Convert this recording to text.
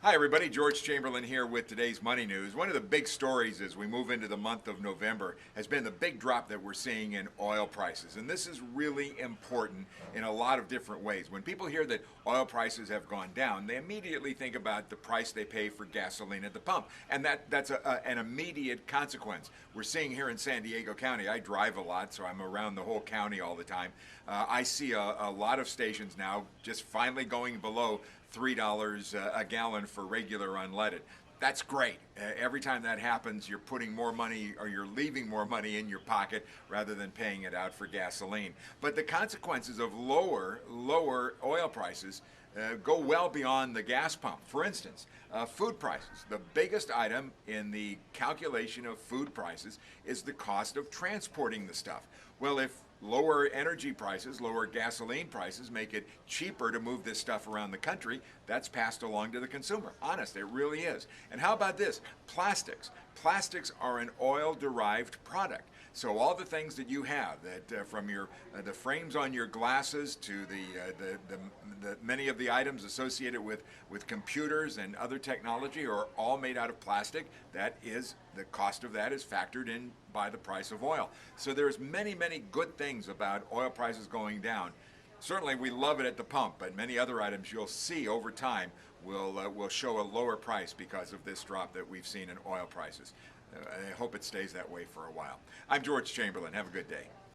Hi, everybody. George Chamberlain here with today's Money News. One of the big stories as we move into the month of November has been the big drop that we're seeing in oil prices. And this is really important in a lot of different ways. When people hear that oil prices have gone down, they immediately think about the price they pay for gasoline at the pump. And that's an immediate consequence. We're seeing here in San Diego County, I drive a lot, so I'm around the whole county all the time. I see a lot of stations now just finally going below $3 a gallon for regular unleaded. That's great. Every time that happens, you're putting more money or you're leaving more money in your pocket rather than paying it out for gasoline. But the consequences of lower oil prices go well beyond the gas pump. For instance, food prices. The biggest item in the calculation of food prices is the cost of transporting the stuff. Well, if lower energy prices, lower gasoline prices make it cheaper to move this stuff around the country, that's passed along to the consumer. Honest, it really is. And how about this? Plastics. Plastics are an oil-derived product. So all the things that you have, that from your the frames on your glasses to the many of the items associated with computers and other technology are all made out of plastic. That is the cost of that is factored in by the price of oil. So there's many good things about oil prices going down. Certainly, we love it at the pump, but many other items you'll see over time will show a lower price because of this drop that we've seen in oil prices. I hope it stays that way for a while. I'm George Chamberlain. Have a good day.